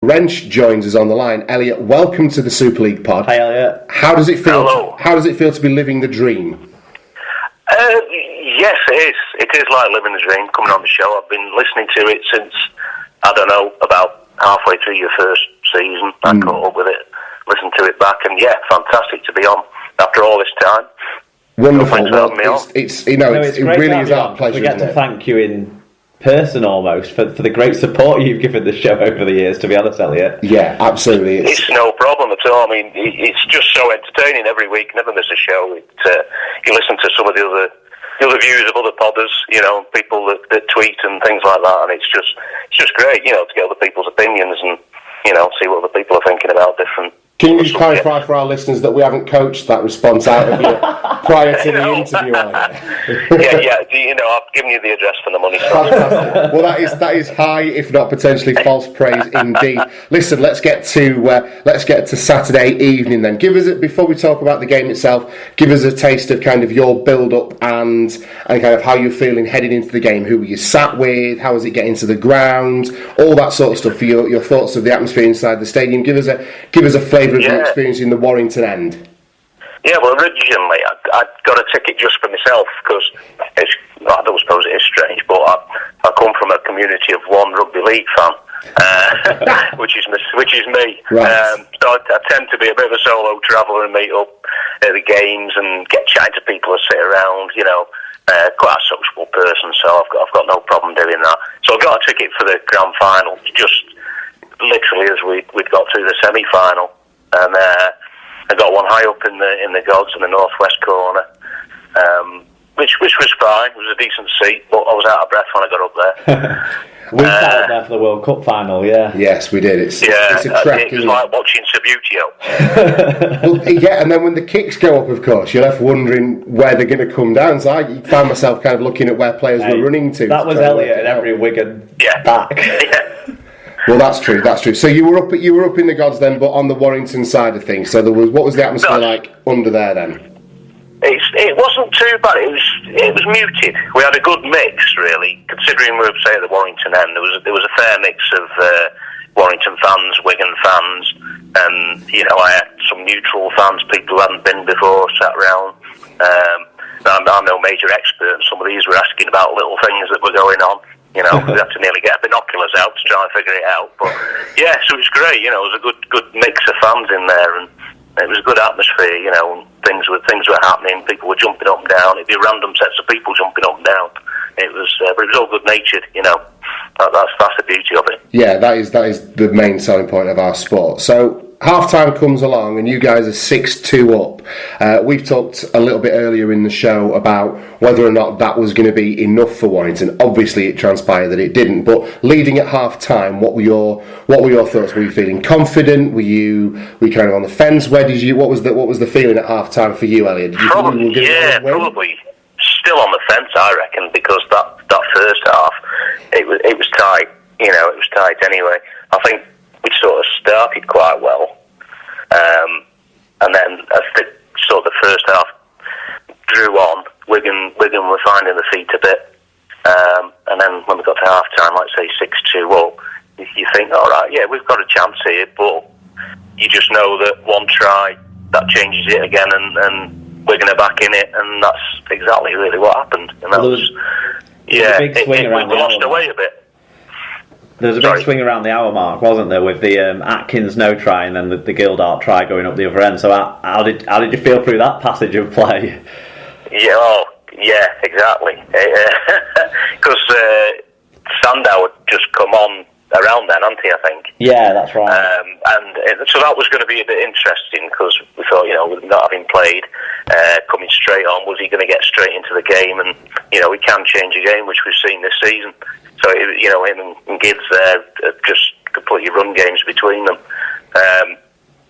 Wrench joins us on the line. Elliot, welcome to the Super League pod. Hi, Elliot. How does it feel? Hello. How does it feel to be living the dream? Yes, it is. It is like living the dream, coming on the show. I've been listening to it since, I don't know, about halfway through your first season. I caught up with it, listened to it back, and yeah, fantastic to be on after all this time. Wonderful. So thanks for having me on. It really is our pleasure. We get to thank you in person almost for the great support you've given the show over the years, to be honest, Elliot. Yeah, absolutely. It's no problem at all. I mean, it's just so entertaining every week. Never miss a show. You listen to some of the other views of other podders, people that tweet and things like that, and it's just great, to get other people's opinions and, see what other people are thinking about different. Can you just clarify for our listeners that we haven't coached that response out of you prior to the interview? I've given you the address for the money. Fantastic. Well, that is high, if not potentially false praise indeed. Listen, let's get to Saturday evening then. Before we talk about the game itself, give us a taste of kind of your build-up and kind of how you're feeling heading into the game. Who were you sat with? How was it getting to the ground? All that sort of stuff. For your thoughts of the atmosphere inside the stadium. Give us a flavour of your experience in the Warrington end. Yeah, well, originally I got a ticket just for myself because I don't suppose it is strange, but I come from a community of one rugby league fan, which is me. Right. So I tend to be a bit of a solo traveller and meet up at the games and get chatting to people and sit around. Quite a sociable person, so I've got no problem doing that. So I got a ticket for the grand final, just literally as we'd got through the semi-final. And I got one high up in the gods in the northwest corner, which was fine. It was a decent seat, but I was out of breath when I got up there. We sat up there for the World Cup final, yeah. Yes, we did. It's a trek. It was like watching Subbuteo. Well, yeah, and then when the kicks go up, of course, you're left wondering where they're going to come down. So I found myself kind of looking at where players were running to. That was Elliot and every Wigan back. Yeah. Well, that's true. So you were up in the gods then, but on the Warrington side of things. So what was the atmosphere like under there then? It wasn't too bad. It was muted. We had a good mix, really, considering we were say at the Warrington end. There was a fair mix of Warrington fans, Wigan fans, and I had some neutral fans, people who hadn't been before, sat around. I'm no major expert, and some of these were asking about little things that were going on. We had to nearly get binoculars out to try and figure it out. But yeah, so it was great. It was a good mix of fans in there, and it was a good atmosphere. Things were happening. People were jumping up and down. It'd be random sets of people jumping up and down. It was, but it was all good natured. That's the beauty of it. Yeah, that is the main selling point of our sport. So half-time comes along and you guys are 6-2 up. We've talked a little bit earlier in the show about whether or not that was going to be enough for Warrington. Obviously it transpired that it didn't, but leading at half-time, what were your thoughts? Were you feeling confident? Were you kind of on the fence? What was the feeling at half-time for you, Elliot? Did you probably still on the fence, I reckon, because that first half it was tight. It was tight anyway. I think we sort of started quite well, and then as the first half drew on, Wigan were finding the feet a bit, and then when we got to half time, like say 6-2 up, you think, all right, yeah, we've got a chance here, but you just know that one try that changes it again, and Wigan are back in it, and that's exactly really what happened. And that was we lost away a bit. There was a big swing around the hour mark, wasn't there, with the Atkins no try and then the Gildart try going up the other end. So how did you feel through that passage of play? Yeah, exactly. Because Sandow had just come on around then, hadn't he, I think? Yeah, that's right. So that was going to be a bit interesting because we thought, with not having played, coming straight on, was he going to get straight into the game? And, we can change a game, which we've seen this season. So, him and Gibbs there just completely run games between them.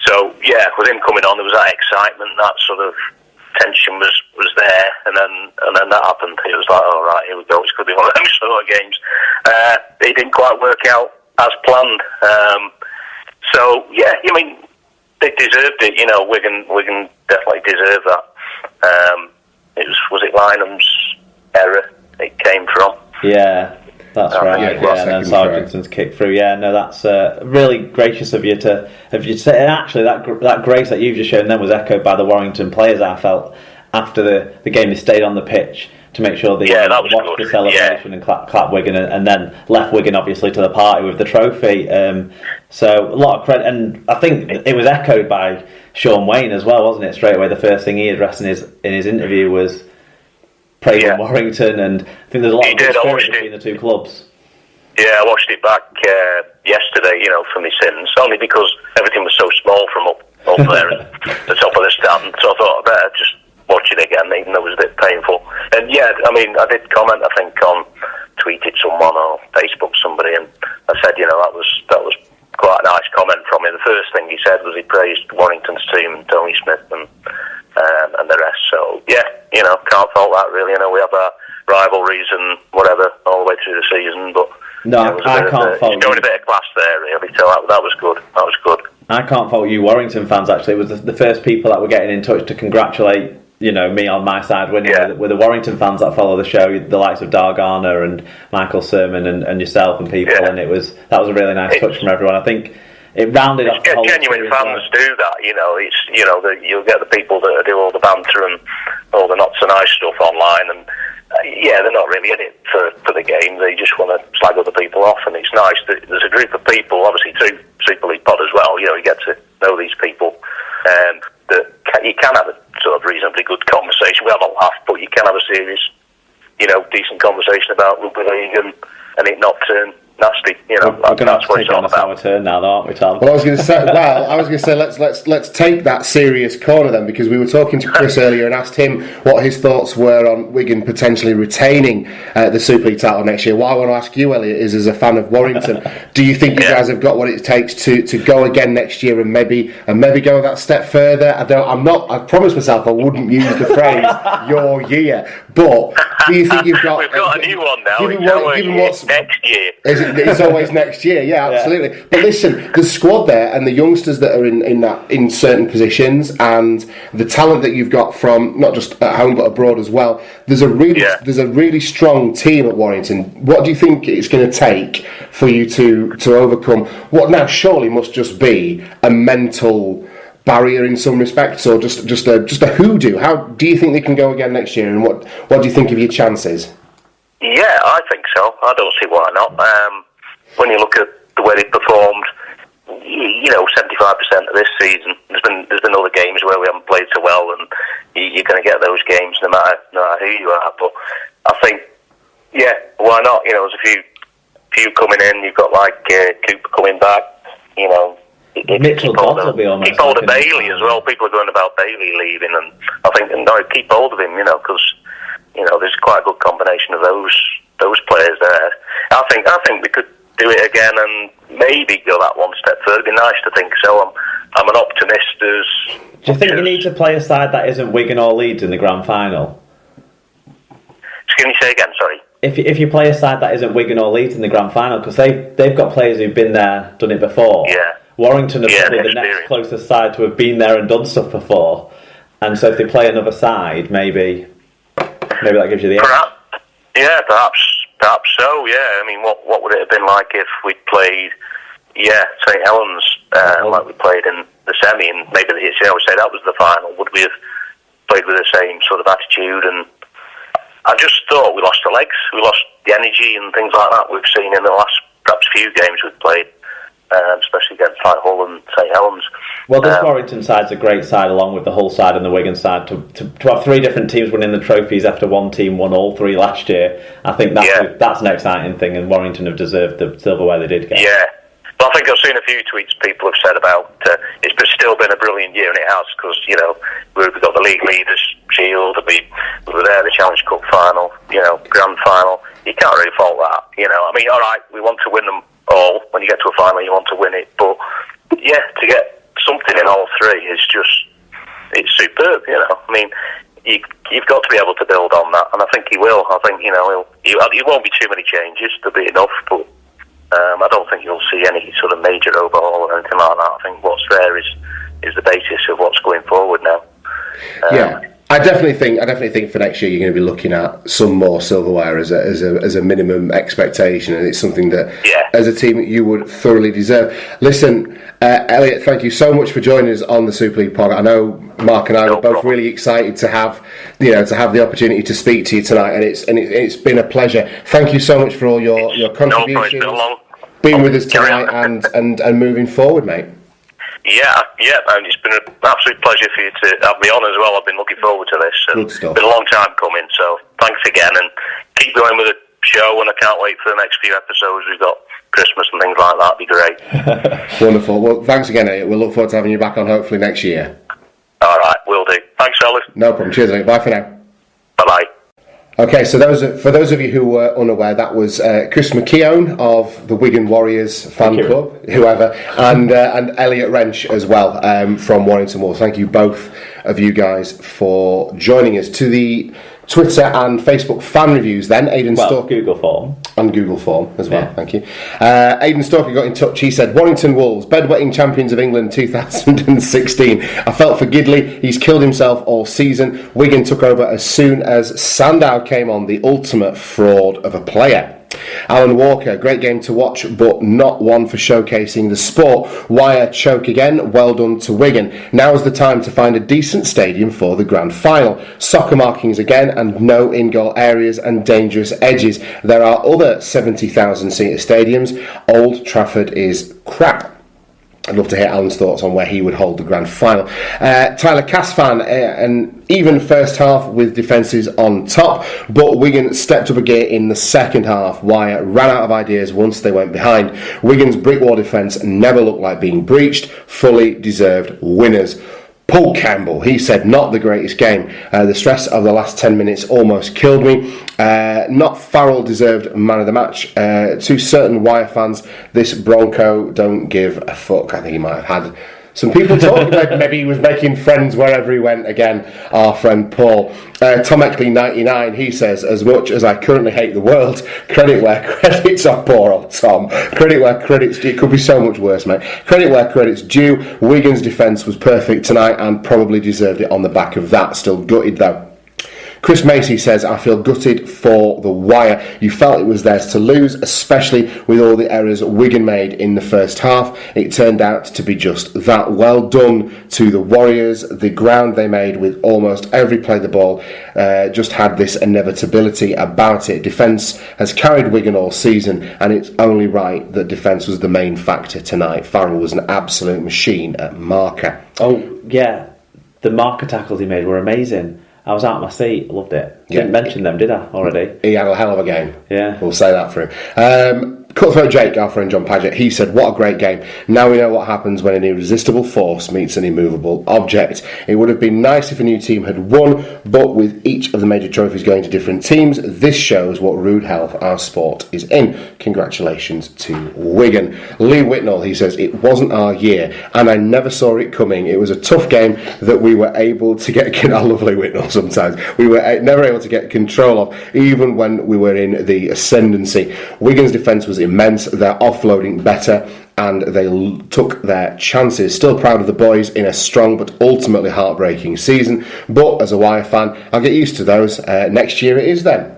So, yeah, with him coming on, there was that excitement, that sort of tension was there, and then that happened. It was like, all right, here we go, it's going to be one of them sort of games. It didn't quite work out as planned. So, yeah, they deserved it. Wigan definitely deserved that. Was it Lynham's error it came from? Yeah. That's right. Yeah, and then Sargent's kick through. Yeah, no, that's really gracious of you to say. And actually, that grace that you've just shown then was echoed by the Warrington players. I felt after the game, they stayed on the pitch to make sure they watched the celebration and clap Wigan, and then left Wigan obviously to the party with the trophy. So a lot of credit, and I think it was echoed by Sean Wayne as well, wasn't it? Straight away, the first thing he addressed in his interview was praising Warrington, and I think there's a lot of spirit between the two clubs. Yeah, I watched it back yesterday, for my sins, only because everything was so small from up there at the top of the stand, so I thought I better just watch it again, even though it was a bit painful. And I did comment, I think, tweeted someone or Facebook somebody, and I said, that was quite a nice comment from him. The first thing he said was he praised Warrington's team and Tony Smith and the rest. So can't fault that really. We have our rivalries and whatever all the way through the season, but I can't fault. Showing a bit of class there, really. So that was good. That was good. I can't fault you, Warrington fans. Actually, it was the first people that were getting in touch to congratulate me on my side winning with the Warrington fans that follow the show, the likes of Dargana and Michael Sermon and yourself and people, and that was a really nice touch from everyone. I think it rounded off the whole genuine fans do that, you'll get the people that do all the banter and all the not so nice stuff online, and they're not really in it for the game. They just want to slag other people off, and it's nice that there's a group of people, obviously through Super League Pod as well. You get to know these people, that you can have a sort of reasonably good conversation. We have a laugh, but you can have a serious, decent conversation about rugby league and it not turn nasty. We're going to have to take on a sour turn now, though, aren't we, Tom? Well, I was going to say, let's take that serious corner then, because we were talking to Chris earlier and asked him what his thoughts were on Wigan potentially retaining the Super League title next year. What I want to ask you, Elliot, is as a fan of Warrington, do you think you guys have got what it takes to go again next year and maybe go that step further? I promised myself I wouldn't use the phrase your year, but do you think you've got? We've got a new one now. Given what's next year. It's always next year, absolutely. Yeah. But listen, the squad there and the youngsters that are in certain positions, and the talent that you've got from not just at home but abroad as well. There's a really strong team at Warrington. What do you think it's going to take for you to overcome what now surely must just be a mental barrier in some respects, or just a hoodoo? How do you think they can go again next year, and what do you think of your chances? Yeah, I think so. I don't see why not. When you look at the way they performed, 75% of this season, there's been other games where we haven't played so well, and you're going to get those games no matter who you are. But I think, why not? There's a few coming in. You've got Cooper coming back. Mitchell Dodds will be almost. Keep hold of Bailey as well. People are going about Bailey leaving, and I think keep hold of him. Because there's quite a good combination of those players there. I think we could do it again and maybe go that one step further. It'd be nice to think so. I'm an optimist. Do you think you need to play a side that isn't Wigan or Leeds in the grand final? Can you say again? Sorry. If you play a side that isn't Wigan or Leeds in the grand final, because they've got players who've been there, done it before. Yeah. Warrington are probably the next closest side to have been there and done stuff before, and so if they play another side, maybe that gives you the edge. Perhaps so. Yeah, I mean, what would it have been like if we'd played, St Helens, like we played in the semi, and maybe I would say that was the final. Would we have played with the same sort of attitude? And I just thought we lost the legs, we lost the energy and things like that we've seen in the last perhaps few games we've played. Especially against Hull and St Helens. Well, this Warrington side's a great side, along with the Hull side and the Wigan side. To have three different teams winning the trophies after one team won all three last year, I think that's an exciting thing, and Warrington have deserved the silverware they did get. Yeah, but I think I've seen a few tweets people have said about it's still been a brilliant year, and it has, because we've got the league leaders shield, we were there, the Challenge Cup final, grand final. You can't really fault that. I mean, all right, we want to win them all. When you get to a final, you want to win it, but to get something in all three is it's superb. I mean, you've got to be able to build on that, and I think he will. I think it won't be too many changes. There'll be enough, but I don't think you'll see any sort of major overhaul or anything like that. I think what's there is the basis of what's going forward now. I I definitely think for next year you're going to be looking at some more silverware as a minimum expectation, and it's something that, as a team, you would thoroughly deserve. Listen, Elliot, thank you so much for joining us on the Super League pod. I know Mark and I were both really excited to have the opportunity to speak to you tonight, and it's been a pleasure. Thank you so much for all your contributions, being with us tonight, and moving forward, mate. Yeah, and it's been an absolute pleasure for you to have me on as well. I've been looking forward to this. Good stuff. It's been a long time coming, so thanks again, and keep going with the show, and I can't wait for the next few episodes. We've got Christmas and things like that. It'd be great. Wonderful. Well, thanks again, Elliot. We'll look forward to having you back on hopefully next year. All right, will do. Thanks, fellas. No problem. Cheers, Elliot. Bye for now. Bye-bye. Okay, so for those of you who were unaware, that was Chris McKeown of the Wigan Warriors fan club, and Elliot Wrench as well from Warrington Wolves. Thank you both of you guys for joining us. To the Twitter and Facebook fan reviews then, Aidan Stalker. Google form. And Google form as well, thank you. Aidan Stalker got in touch. He said, Warrington Wolves, bedwetting champions of England 2016. I felt for Gidley. He's killed himself all season. Wigan took over as soon as Sandow came on, the ultimate fraud of a player. Alan Walker, great game to watch, but not one for showcasing the sport. Wire choke again, well done to Wigan. Now's the time to find a decent stadium for the grand final. Soccer markings again, and no in-goal areas and dangerous edges. There are other 70,000 seater stadiums. Old Trafford is crap. I'd love to hear Alan's thoughts on where he would hold the grand final. Tyler Casfan, an even first half with defences on top, but Wigan stepped up a gear in the second half. Wire ran out of ideas once they went behind. Wigan's brick wall defence never looked like being breached. Fully deserved winners. Paul Campbell, he said, not the greatest game. The stress of the last 10 minutes almost killed me. Not Farrell deserved man of the match. To certain Wire fans, this Bronco don't give a fuck. I think he might have had some people talking about maybe he was making friends wherever he went again, our friend Paul. Tom Eckley 99, he says, as much as I currently hate the world, credit where credit's are. Poor old Tom. Credit where credit's due. It could be so much worse, mate. Credit where credit's due. Wigan's defence was perfect tonight and probably deserved it on the back of that. Still gutted though. Chris Macy says, I feel gutted for the Wire. You felt it was theirs to lose, especially with all the errors Wigan made in the first half. It turned out to be just that. Well done to the Warriors. The ground they made with almost every play the ball just had this inevitability about it. Defence has carried Wigan all season, and it's only right that defence was the main factor tonight. Farrell was an absolute machine at marker. Oh, yeah. The marker tackles he made were amazing. I was out of my seat, loved it. Didn't mention them, did I, already? He had a hell of a game. Yeah. We'll say that for him. Cutthroat Jake, our friend John Paget, he said, what a great game. Now we know what happens when an irresistible force meets an immovable object. It would have been nice if a new team had won, but with each of the major trophies going to different teams, this shows what rude health our sport is in. Congratulations to Wigan. Lee Whitnall, he says, it wasn't our year, and I never saw it coming. It was a tough game that we were able to get... I love Lee Whitnall sometimes. We were never able to get control of, even when we were in the ascendancy. Wigan's defence was immense, their offloading better, and they took their chances. Still proud of the boys in a strong but ultimately heartbreaking season, but as a Wire fan, I'll get used to those. Next year it is then.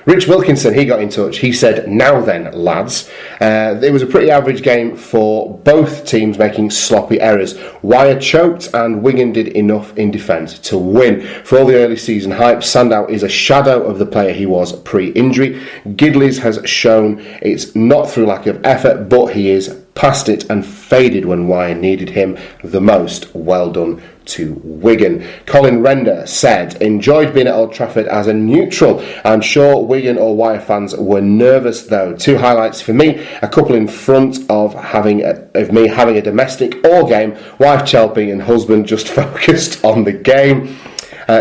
Rich Wilkinson, he got in touch. He said, now then, lads. It was a pretty average game for both teams making sloppy errors. Wire choked and Wigan did enough in defence to win. For all the early season hype, Sandow is a shadow of the player he was pre-injury. Gidley's has shown it's not through lack of effort, but he is past it and faded when Wire needed him the most. Well done to Wigan. Colin Render said, enjoyed being at Old Trafford as a neutral. I'm sure Wigan or Wire fans were nervous though. Two highlights for me, a couple in front of me having a domestic all game, wife Chelping and husband just focused on the game.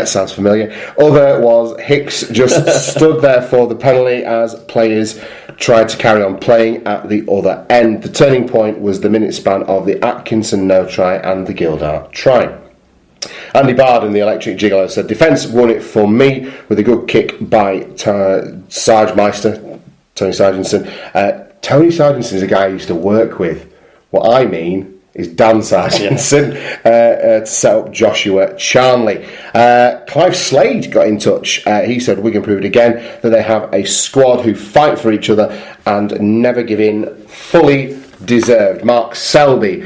Sounds familiar. Other was Hicks just stood there for the penalty as players tried to carry on playing at the other end. The turning point was the minute span of the Atkinson no try and the Gildart try. Andy Bard in the Electric Gigolo said, defence won it for me with a good kick by Sarge Meister, Tony Sargentson. Tony Sargentson is a guy I used to work with. What I mean is Dan Sargentson to set up Joshua Charnley. Clive Slade got in touch. He said Wigan proved again that they have a squad who fight for each other and never give in. Fully deserved. Mark Selby